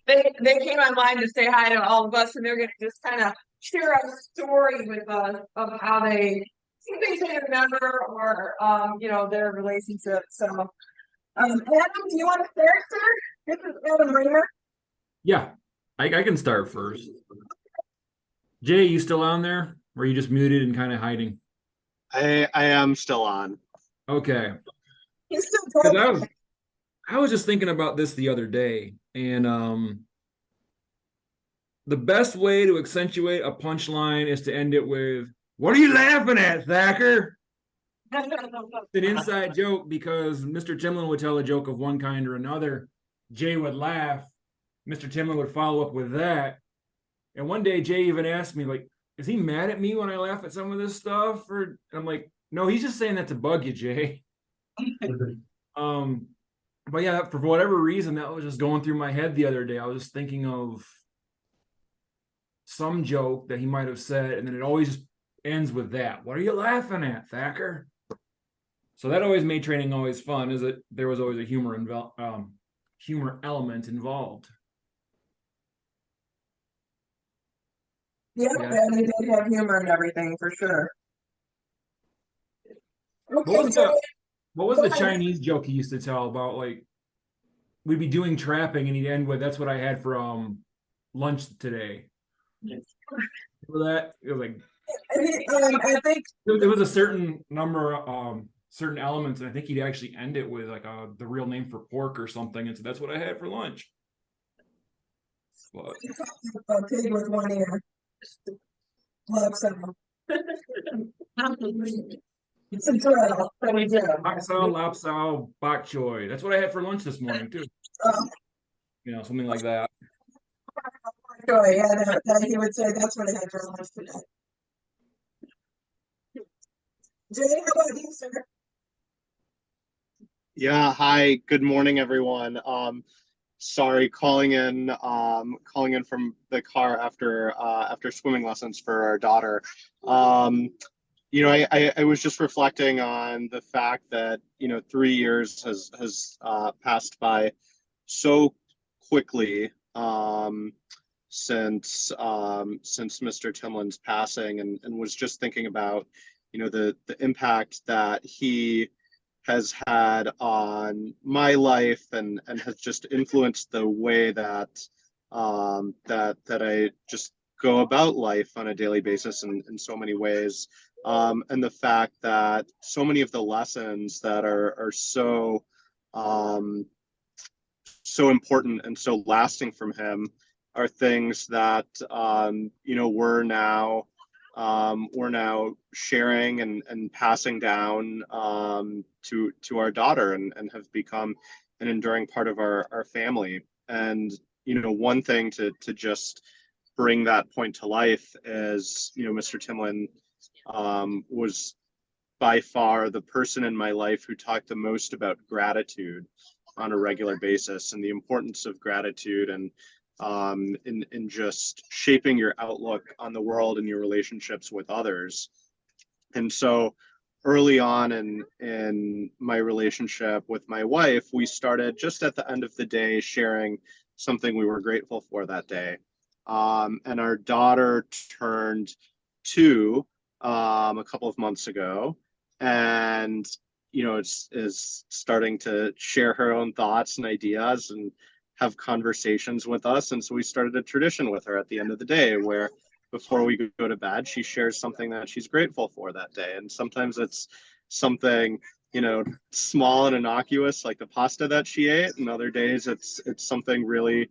they came online to say hi to all of us, and they're going to just kind of share a story with us of how they some things they remember or their relationship. So, Adam, do you want to start, sir? This is Adam Raymer. Yeah, I can start first. Jay, you still on there? Or are you just muted and kind of hiding? I am still on. Okay. He's still 'Cause broken. I was just thinking about this the other day, and the best way to accentuate a punchline is to end it with, "What are you laughing at, Thacker?" It's an inside joke because Mr. Timlin would tell a joke of one kind or another. Jay would laugh. Mr. Timlin would follow up with that. And one day Jay even asked me, like, is he mad at me when I laugh at some of this stuff? Or and I'm like, no, he's just saying that to bug you, Jay. But yeah, for whatever reason, that was just going through my head the other day. I was just thinking of some joke that he might have said, and then it always just ends with that. What are you laughing at, Thacker? So that always made training always fun, is that there was always a humor element involved. Yeah, and they did have humor and everything for sure. Okay, what was the Chinese joke he used to tell about, like, we'd be doing trapping and he'd end with, "That's what I had for lunch today." Remember that? It was like I think there was a certain number certain elements, and I think he'd actually end it with like the real name for pork or something, and so that's what I had for lunch. But a pig with one ear. Love some. It's a drill that we do. bak sao, lap sao, bok choy. That's what I had for lunch this morning too. Something like that. Joy, yeah, that he would say that's what I had for lunch today. Jay, how about you, sir? Yeah, hi, good morning, everyone. Sorry, calling in from the car after swimming lessons for our daughter. I was just reflecting on the fact that 3 years has passed by so quickly since Mr. Timlin's passing, and was just thinking about the impact that he has had on my life, and has just influenced the way that I just go about life on a daily basis in so many ways. And the fact that so many of the lessons that are so important and so lasting from him are things that we're now sharing and passing down to our daughter, and have become an enduring part of our family. And one thing to just bring that point to life is, Mr. Timlin was by far the person in my life who talked the most about gratitude on a regular basis, and the importance of gratitude, and in just shaping your outlook on the world and your relationships with others. And so early on in my relationship with my wife, we started just at the end of the day sharing something we were grateful for that day. And our daughter turned 2 a couple of months ago, and is starting to share her own thoughts and ideas and have conversations with us. And so we started a tradition with her at the end of the day, where before we go to bed, she shares something that she's grateful for that day. And sometimes it's something small and innocuous, like the pasta that she ate, and other days it's something really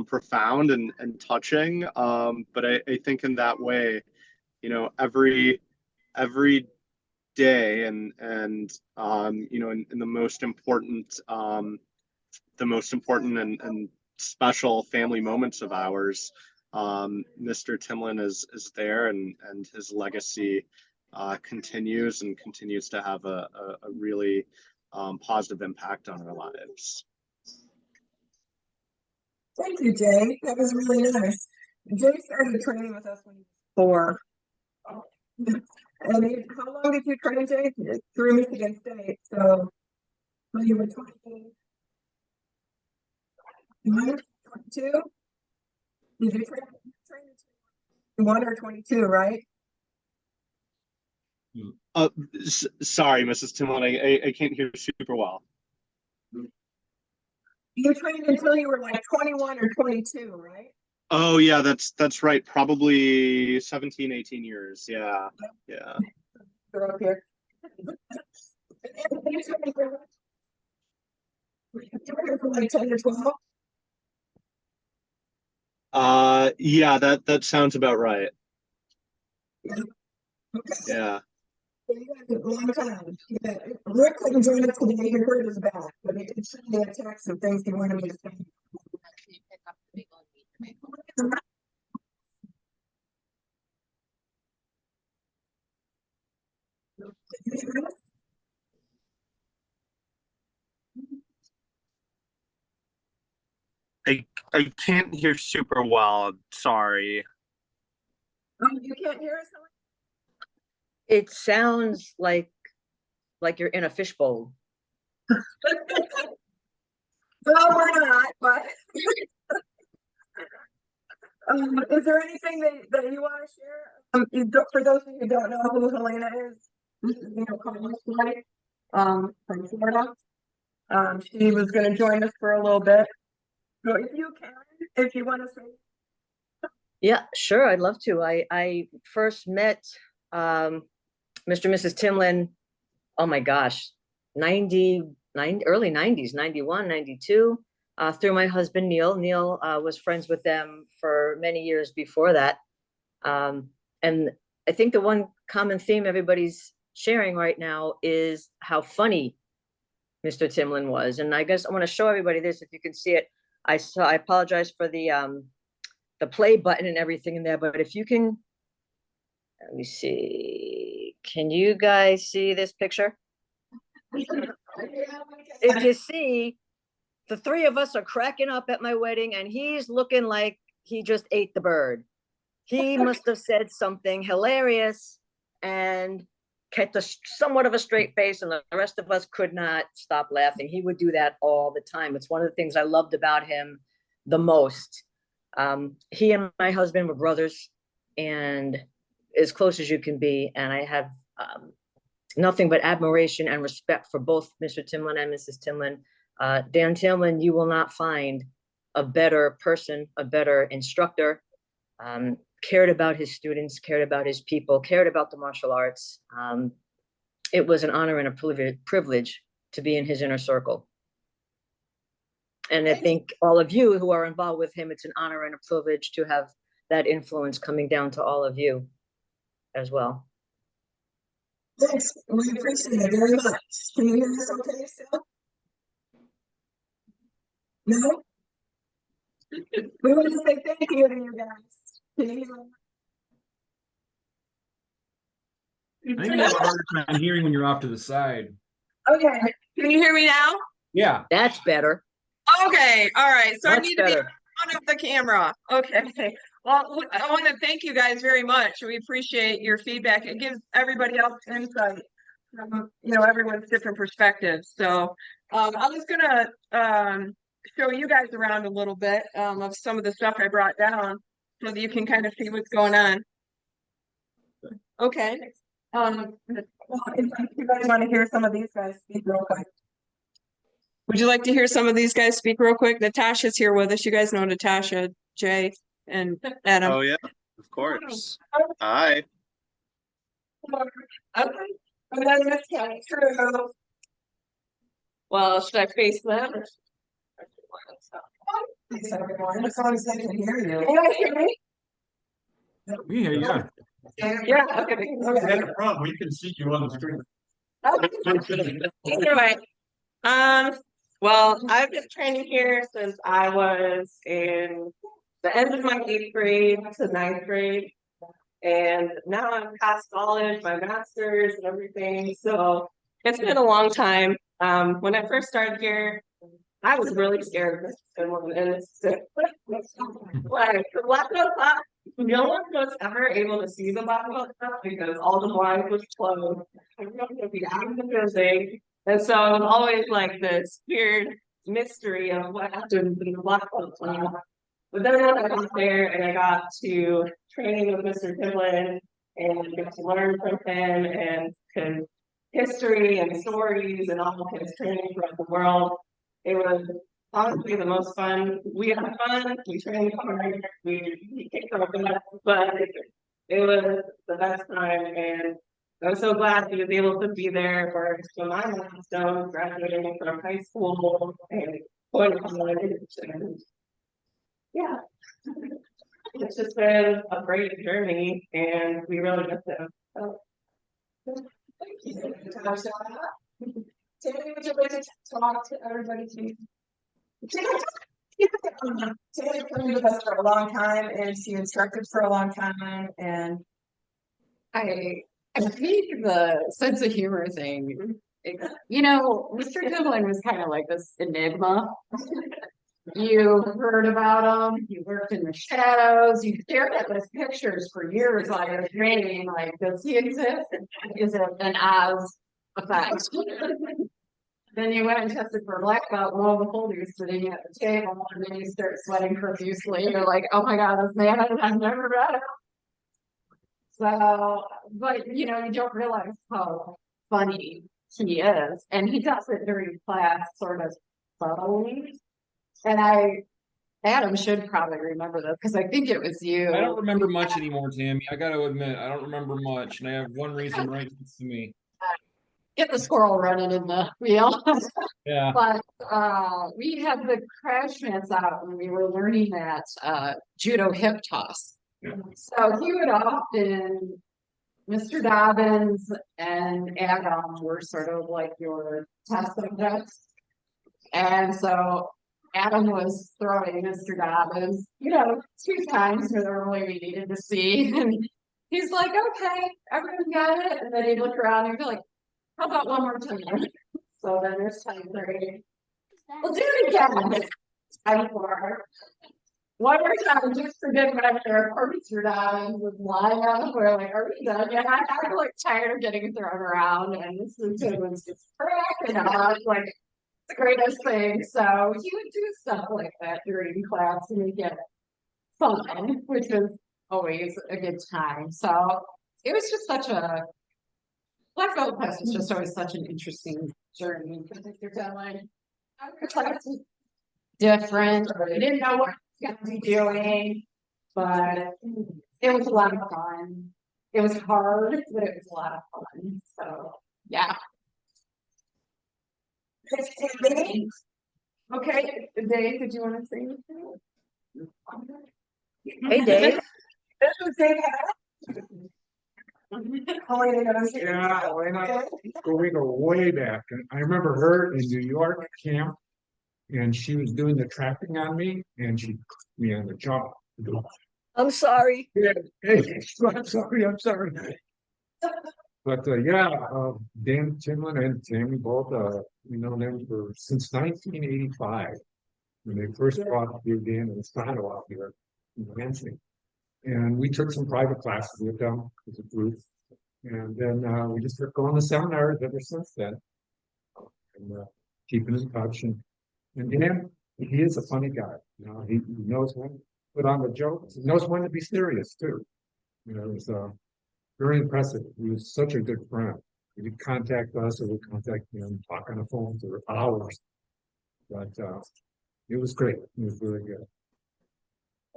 profound and touching. But I think in that way, every day, and in the most important and special family moments of ours, Mr. Timlin is there, and his legacy continues to have a really positive impact on our lives. Thank you, Jay. That was really nice. Jay started training with us when he was 4. And how long did you train, Jay? Through Michigan State. So when you were 20, 22? Did you train in 21 or 22, right? Sorry, Mrs. Timlin, I can't hear super well. You trained until you were like 21 or 22, right? Oh yeah, that's right. Probably 17, 18 years. Yeah. Yeah. Go up here. Like 10 or 12? Yeah, that sounds about right. Okay. Yeah. So you guys have a long time. Yeah. Rick couldn't join us today. He hurt his back, but he did send me a text of things he wanted me to say. I can't hear super well. Sorry. You can't hear us? It sounds like you're in a fishbowl. Well, we're not, but is there anything that you want to share? For those of you who don't know who Helena is, from Florida. She was going to join us for a little bit. So if you can, if you want to say. Yeah, sure. I'd love to. I first met Mr. and Mrs. Timlin, oh my gosh, early 90s, 91, 92, through my husband, Neil. Neil was friends with them for many years before that. And I think the one common theme everybody's sharing right now is how funny Mr. Timlin was. And I guess I want to show everybody this, if you can see it. I apologize for the play button and everything in there, but if you can, let me see. Can you guys see this picture? If you see, the three of us are cracking up at my wedding and he's looking like he just ate the bird. He must have said something hilarious and kept somewhat of a straight face, and the rest of us could not stop laughing. He would do that all the time. It's one of the things I loved about him the most. He and my husband were brothers and as close as you can be. And I have nothing but admiration and respect for both Mr. Timlin and Mrs. Timlin. Dan Timlin, you will not find a better person, a better instructor, cared about his students, cared about his people, cared about the martial arts. It was an honor and a privilege to be in his inner circle. And I think all of you who are involved with him, it's an honor and a privilege to have that influence coming down to all of you as well. Thanks. We appreciate it very much. Can you hear us okay still? No? We want to say thank you to you guys. Can you hear I think you have a harder time hearing when you're off to the side. Okay. Can you hear me now? Yeah. That's better. Okay. All right. So Much I need to be in better. front of the camera. Okay. Well, I want to thank you guys very much. We appreciate your feedback. It gives everybody else insight from, everyone's different perspectives. So I was gonna show you guys around a little bit of some of the stuff I brought down so that you can kind of see what's going on. Okay. Well, if you guys want to hear some of these guys speak real quick. Would you like to hear some of these guys speak real quick? Natasha's here with us. You guys know Natasha, Jay, and Adam. Oh yeah, of course. Hi. Okay. And then Miss Kelly, true. Well, should I face them? Thanks, everyone. As long as I can hear you. Can you guys hear me? We hear you. Yeah. Yeah, okay. That's the problem. We can see you on the screen. Anyway, well, I've been training here since I was in the end of my 8th grade to 9th grade. And now I'm past college, my master's and everything. So it's been a long time. When I first started here, I was really scared of this. And it's like the black belt class, no one was ever able to see the black belt stuff because all the blinds was closed. Everyone would be out of the building. And so it was always like this weird mystery of what happened in the black belt class. But then once I got there and I got to training with Mr. Timlin and got to learn from him and his history and stories and all of his training throughout the world, it was honestly the most fun. We had fun, we trained hard, we kicked our butts, but it was the best time, and I was so glad he was able to be there for my milestone, graduating from high school and going to college. And yeah, it's just been a great journey, and we really miss him. So, thank you. Tammy, would you like to talk to everybody, please? Tammy's been with us for a long time, and she instructed for a long time, and I think the sense of humor thing, you know, Mr. Timlin was kind of like this enigma. You heard about him, you worked in the shadows, you stared at his pictures for years while you were training, like, does he exist? Is it an Oz effect? Then you went and tested for black belt, and lo and behold, you're sitting at the table, and then you start sweating profusely. You're like, oh my God, this man, I've never met him. So, but you know, you don't realize how funny he is. And he does it during class sort of subtly. And Adam should probably remember this because I think it was you. I don't remember much anymore, Tammy. I got to admit, I don't remember much, and I have one reason right next to me. Get the squirrel running in the wheel. Yeah. But we had the crash mats out when we were learning that judo hip toss. Yeah. So he would often, Mr. Dobbins and Adam were sort of like your test subjects. And so Adam was throwing Mr. Dobbins, you know, 2 times normally we needed to see. And he's like, okay, everyone got it. And then he'd look around and be like, how about one more time? So then there's time 30. We'll do it again. Time 4. One more time, just forget whatever our Mr. Dobbins was lying on the floor, like, are we done? And I'm like tired of getting thrown around, and this was just cracking up, like the greatest thing. So he would do stuff like that during class, and we get fun, which was always a good time. So it was just such a Black Belt class was just always such an interesting journey because you're telling our class was different, or they didn't know what I was gonna be doing, but it was a lot of fun. It was hard, but it was a lot of fun. So yeah. okay, Dave, did you want to say anything? Hey, Dave. This was Dave. Yeah, we go way back, and I remember her in New York at camp, and she was doing the trapping on me, and she put me on the jaw. I'm sorry. Yeah, hey, I'm sorry. But yeah, Dan Timlin and Tammy both, we know them for since 1985 when they first brought Dan and Stano out here in Lansing. And we took some private classes with them as a group. And then we just kept going to seminars ever since then. And keeping in touch. And Dan, he is a funny guy. You know, he knows when to put on the jokes. He knows when to be serious too. You know, it's very impressive. He was such a good friend. He would contact us or we'd contact him, talk on the phone for hours. But it was great. It was really good.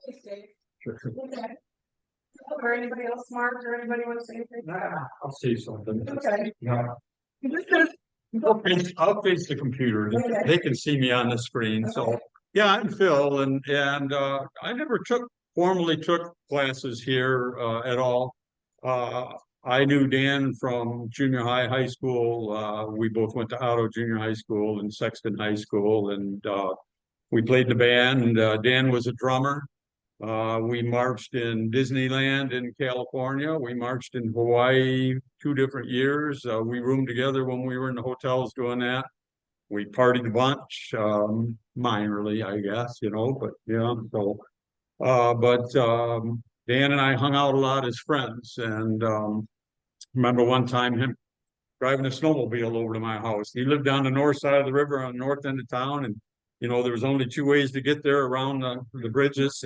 Thanks, Dave. Sure. Okay. Or anybody else smart, or anybody want to say anything? I'll say something. Okay. Yeah. This is I'll face the computer. Okay. They can see me on the screen. So, yeah, I'm Phil, and I never formally took classes here at all. I knew Dan from junior high school. We both went to Otto Junior High School and Sexton High School, and we played the band. Dan was a drummer. We marched in Disneyland in California. We marched in Hawaii 2 different years. We roomed together when we were in the hotels doing that. We partied a bunch, minorly, I guess, you know, but yeah, so, Dan and I hung out a lot as friends. And remember one time him driving a snowmobile over to my house. He lived on the north side of the river on the north end of town, and you know, there was only two ways to get there around the bridges.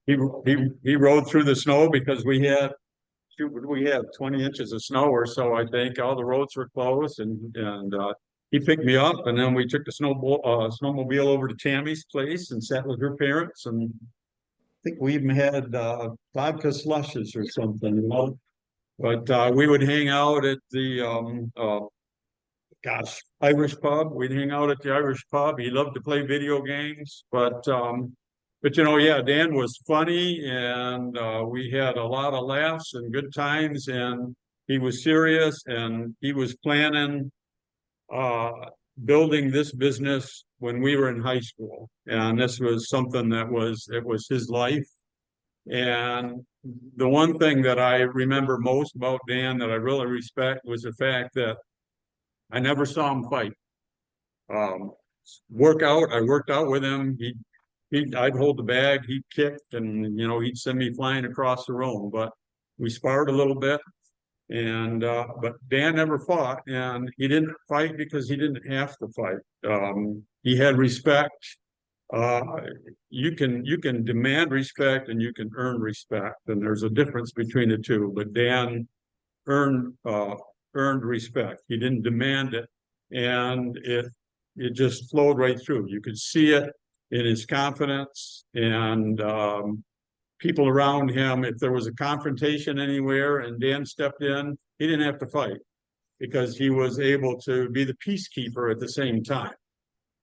He rode through the snow because we had, shoot, what do we have, 20 inches of snow or so, I think. All the roads were closed, and he picked me up, and then we took the snowmobile over to Tammy's place and sat with her parents, and I think we even had vodka slushes or something, you know. But we would hang out at the Irish pub. We'd hang out at the Irish pub. He loved to play video games, but you know, yeah, Dan was funny, and we had a lot of laughs and good times, and he was serious, and he was planning building this business when we were in high school, and this was something it was his life. And the one thing that I remember most about Dan that I really respect was the fact that I never saw him fight. I worked out with him. I'd hold the bag, he'd kick, and you know, he'd send me flying across the room. But we sparred a little bit, and but Dan never fought, and he didn't fight because he didn't have to fight. He had respect. You can demand respect and you can earn respect, and there's a difference between the two. But Dan earned respect. He didn't demand it, and it just flowed right through. You could see it in his confidence, and people around him. If there was a confrontation anywhere and Dan stepped in, he didn't have to fight because he was able to be the peacekeeper at the same time.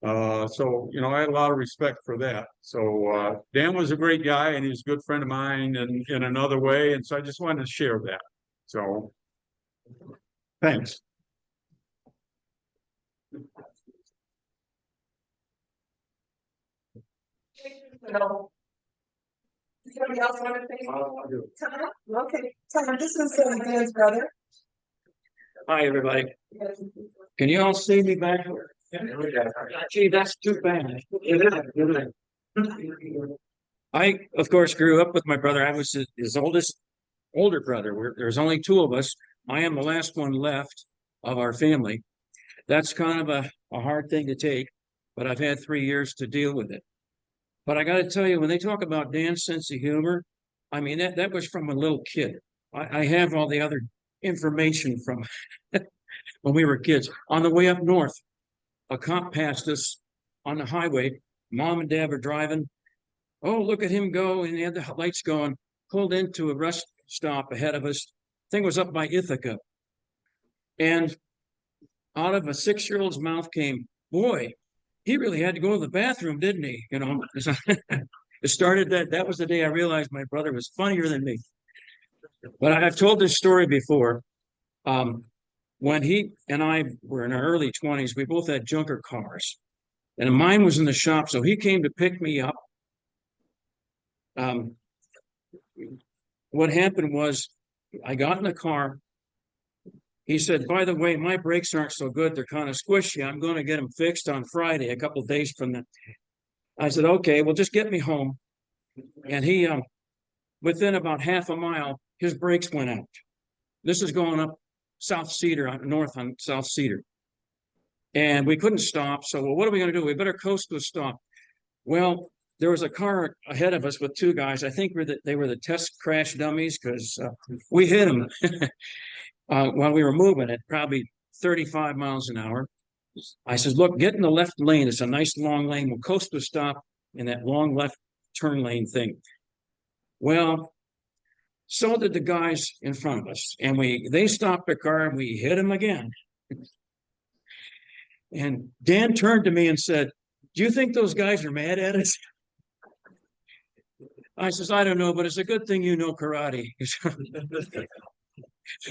So, you know, I had a lot of respect for that. So Dan was a great guy, and he's a good friend of mine in another way. And so I just wanted to share that. So thanks. So, somebody else want to say something? Tom? Okay, Tom, this is Dan's brother. Hi, everybody. Can you all see me back here? Gee, that's too bad. I, of course, grew up with my brother. I was his older brother. There's only two of us. I am the last one left of our family. That's kind of a hard thing to take, but I've had 3 years to deal with it. But I got to tell you, when they talk about Dan's sense of humor, I mean, that was from a little kid. I have all the other information from when we were kids. On the way up north, a cop passed us on the highway. Mom and Dad were driving. Oh, look at him go. And he had the lights going, pulled into a rest stop ahead of us. Thing was up by Ithaca. And out of a 6-year-old's mouth came, boy, he really had to go to the bathroom, didn't he? You know, it started that was the day I realized my brother was funnier than me. But I've told this story before. When he and I were in our early 20s, we both had junker cars, and mine was in the shop. So he came to pick me up. What happened was I got in the car. He said, by the way, my brakes aren't so good. They're kind of squishy. I'm going to get them fixed on Friday, a couple of days from then. I said, okay, well, just get me home. And he, within about half a mile, his brakes went out. This is going up South Cedar, north on South Cedar. And we couldn't stop. So, well, what are we going to do? We better coast to a stop. Well, there was a car ahead of us with two guys. I think they were the test crash dummies because we hit them while we were moving at probably 35 miles an hour. I said, look, get in the left lane. It's a nice long lane. We'll coast to a stop in that long left turn lane thing. Well, so did the guys in front of us. And they stopped the car and we hit them again. And Dan turned to me and said, do you think those guys are mad at us? I says, I don't know, but it's a good thing you know karate.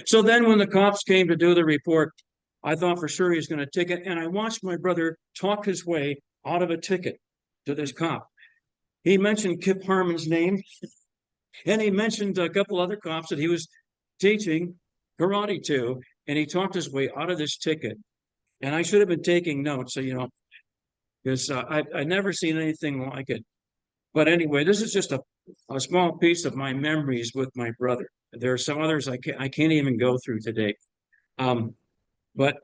So then when the cops came to do the report, I thought for sure he was going to ticket. And I watched my brother talk his way out of a ticket to this cop. He mentioned Kip Harmon's name. And he mentioned a couple other cops that he was teaching karate to. And he talked his way out of this ticket. And I should have been taking notes, so, you know, because I've never seen anything like it. But anyway, this is just a small piece of my memories with my brother. There are some others I can't even go through today. But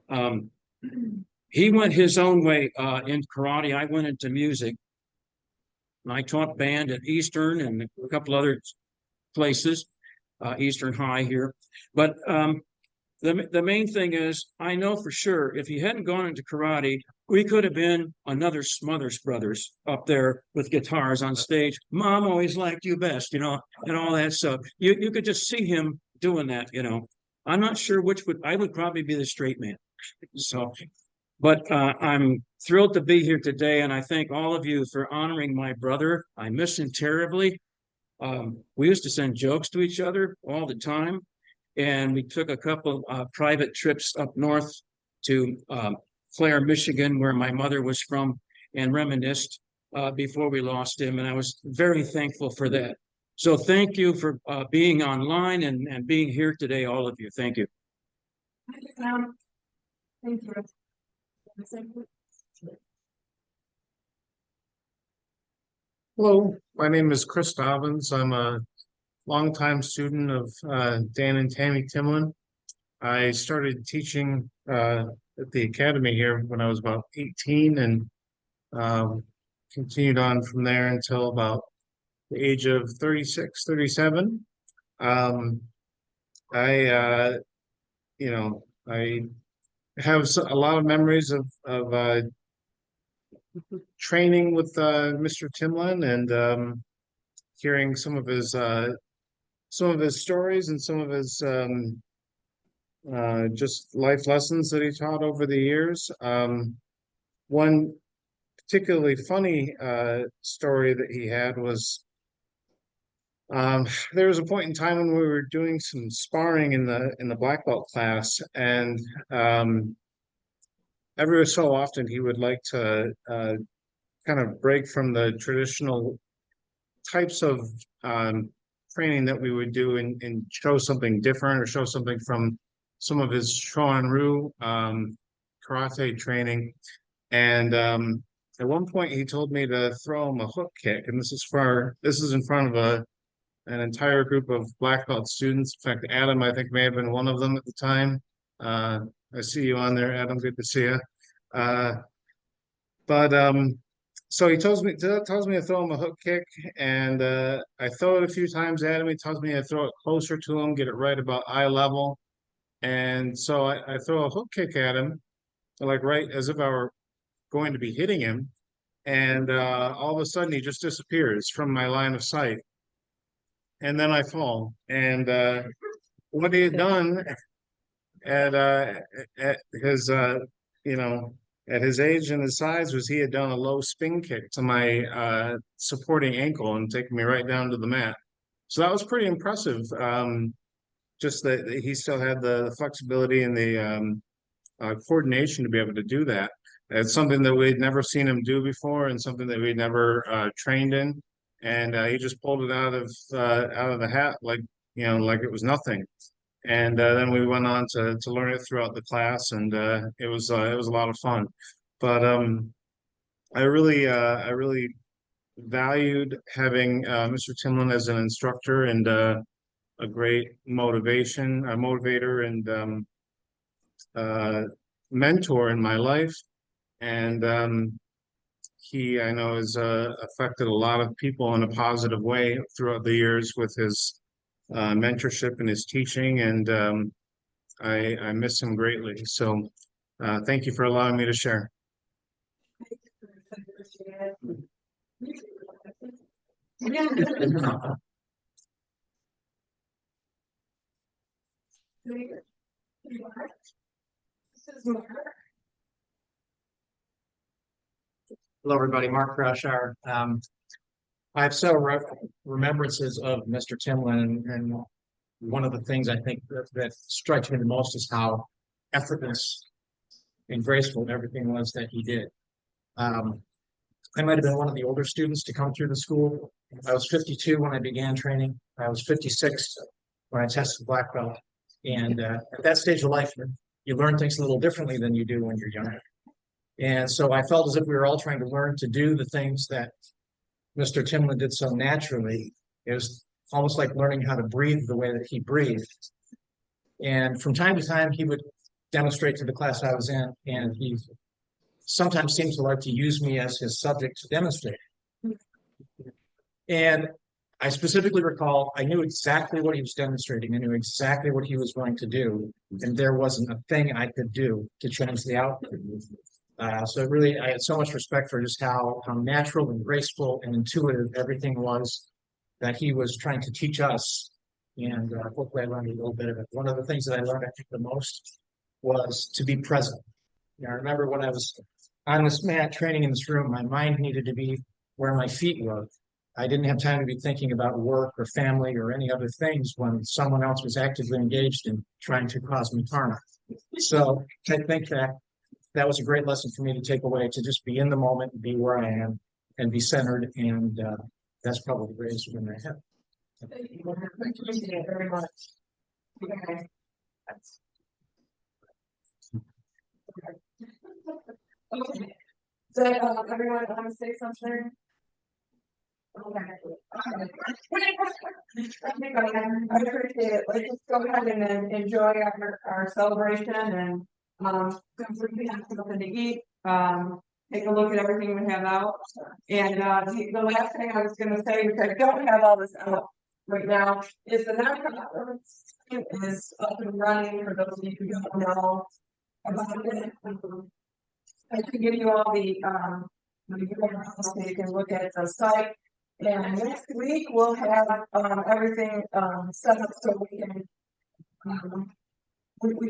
he went his own way in karate. I went into music. I taught band at Eastern and a couple other places, Eastern High here. But the main thing is, I know for sure if he hadn't gone into karate, we could have been another Smothers Brothers up there with guitars on stage. Mom always liked you best, and all that stuff. You could just see him doing that, I'm not sure I would probably be the straight man. So, but I'm thrilled to be here today, and I thank all of you for honoring my brother. I miss him terribly. We used to send jokes to each other all the time, and we took a couple private trips up north to Clare, Michigan, where my mother was from, and reminisced before we lost him, and I was very thankful for that. So thank you for being online and being here today, all of you. Thank you. Thank you. Hello, my name is Chris Dobbins. I'm a longtime student of Dan and Tammy Timlin. I started teaching at the academy here when I was about 18 and continued on from there until about the age of 36, 37. I have a lot of memories of training with Mr. Timlin and hearing some of his stories and some of his just life lessons that he taught over the years. One particularly funny story that he had was there was a point in time when we were doing some sparring in the black belt class, and every so often he would like to kind of break from the traditional types of training that we would do and show something different or show something from some of his Shorin-ryu karate training. And at one point he told me to throw him a hook kick, and this is in front of an entire group of black belt students. In fact, Adam, I think, may have been one of them at the time. I see you on there, Adam. Good to see you. So he tells me to throw him a hook kick, and I throw it a few times at him. He tells me to throw it closer to him, get it right about eye level. And so I throw a hook kick at him, like right as if I were going to be hitting him. And all of a sudden he just disappears from my line of sight. And then I fall. And what he had done at his at his age and his size was he had done a low spin kick to my supporting ankle and taken me right down to the mat. So that was pretty impressive. Just that he still had the flexibility and the coordination to be able to do that. It's something that we'd never seen him do before, and something that we'd never trained in. And he just pulled it out of the hat like it was nothing. And then we went on to learn it throughout the class, and it was a lot of fun. But I really valued having Mr. Timlin as an instructor and a great motivator and mentor in my life. And he, I know, has affected a lot of people in a positive way throughout the years with his mentorship and his teaching, and I miss him greatly. So thank you for allowing me to share. Hello, everybody. Mark Crashar. I have several remembrances of Mr. Timlin, and one of the things I think that strikes me the most is how effortless and graceful everything was that he did. I might have been one of the older students to come through the school. I was 52 when I began training. I was 56 when I tested black belt. And at that stage of life, you learn things a little differently than you do when you're younger. And so I felt as if we were all trying to learn to do the things that Mr. Timlin did so naturally. It was almost like learning how to breathe the way that he breathed. And from time to time, he would demonstrate to the class I was in, and he sometimes seems to like to use me as his subject to demonstrate. And I specifically recall, I knew exactly what he was demonstrating. I knew exactly what he was going to do. And there wasn't a thing I could do to change the outcome. So really, I had so much respect for just how natural and graceful and intuitive everything was that he was trying to teach us. And hopefully I learned a little bit of it. One of the things that I learned, I think, the most was to be present. I remember when I was on this mat training in this room, my mind needed to be where my feet were. I didn't have time to be thinking about work or family or any other things when someone else was actively engaged in trying to cause me harm. So I think that was a great lesson for me to take away, to just be in the moment and be where I am and be centered. And that's probably the greatest win I have. Thank you very much. Okay. Okay. So everyone want to say something? Okay. I appreciate it. Let's just go ahead and then enjoy our celebration and since we have something to eat, take a look at everything we have out. And the last thing I was gonna say, which I don't have all this out right now, is the nonprofit is up and running for those of you who don't know about it. I can give you all the so you can look at the site. And next week we'll have everything set up so we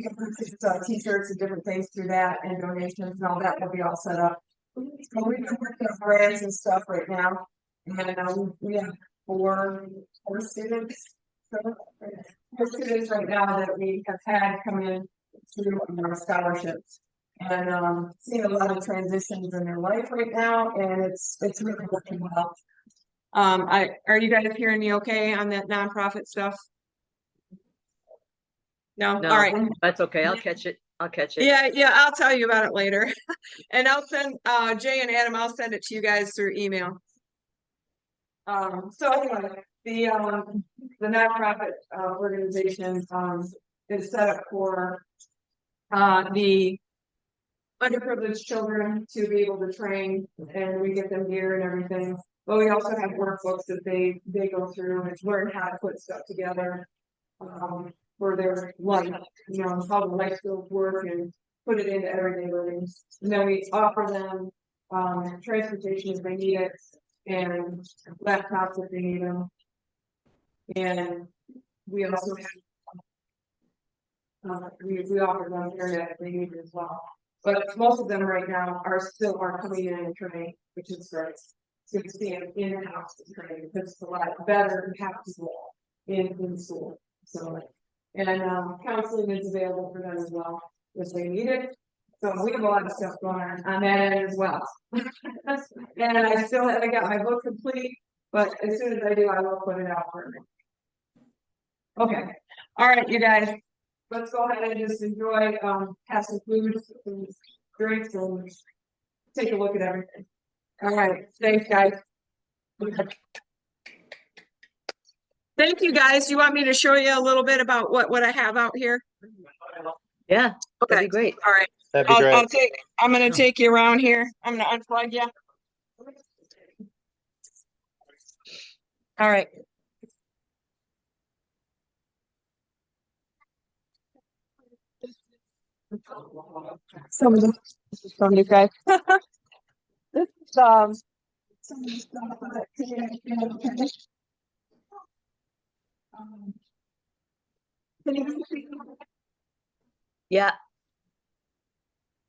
can purchase t-shirts and different things through that, and donations and all that will be all set up. So we've been working on grants and stuff right now, and we have four students. So, 4 students right now that we have had come in through our scholarships, and seeing a lot of transitions in their life right now, and it's really working well. Are you guys hearing me okay on that nonprofit stuff? No? No, All right. that's okay. I'll catch it. Yeah, I'll tell you about it later. And I'll send Jay and Adam, I'll send it to you guys through email. So anyway, the nonprofit organization is set up for the underprivileged children to be able to train, and we get them gear and everything. But we also have workbooks that they go through and learn how to put stuff together for their life, how the life skills work, and put it into everyday living. And then we offer them transportation if they need it, and laptops if they need them. And we also have we offer them internet if they need it as well. But most of them right now are coming in and training, which is great. So you see them in-house training, because it's a lot better to have people in school. So, and counseling is available for them as well if they need it. So we have a lot of stuff going on that end as well. And I still haven't got my book complete, but as soon as I do, I will put it out for you. Okay. All right, you guys. Let's go ahead and just enjoy have some food and drinks and take a look at everything. All right, thanks guys. Thank you guys. You want me to show you a little bit about what I have out here? Yeah, Okay, that'd be great. All right. That'd be great. I'm gonna take you around here. I'm gonna unplug you. All right. Some of this is from you guys. This is some of the stuff that can you see? Yeah,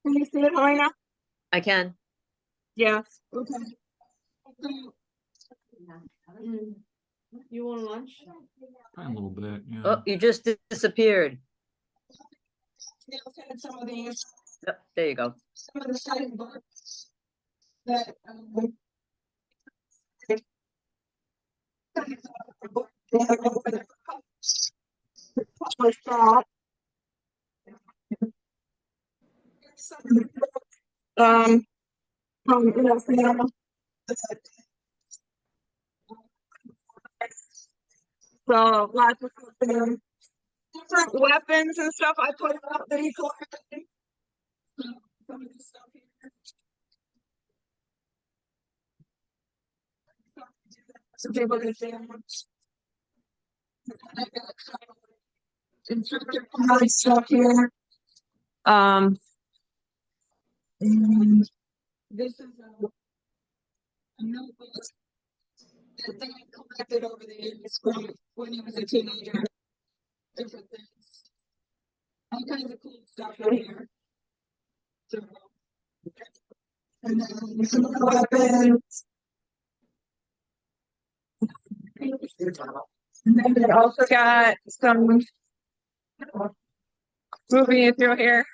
Can you see it, Helena? I can. Yeah. Okay. You want lunch? A little bit, yeah. Oh, you just disappeared. Some of these. Yep, there you go. Some of the side books that so lots of different weapons and stuff I put up that he collected. Some of this stuff here. So people can see. Stuff here. And this is a notebook that they collected over the years from when he was a teenager. Different things. All kinds of cool stuff in here. So, and then some of the weapons. And then it also got some moving it through here.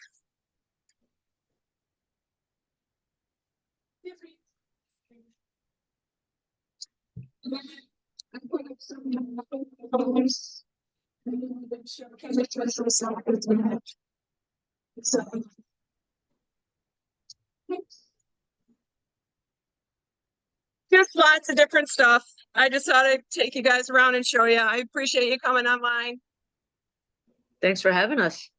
I put up some photos. So just lots of different stuff. I just thought I'd take you guys around and show you. I appreciate you coming online. Thanks for having us.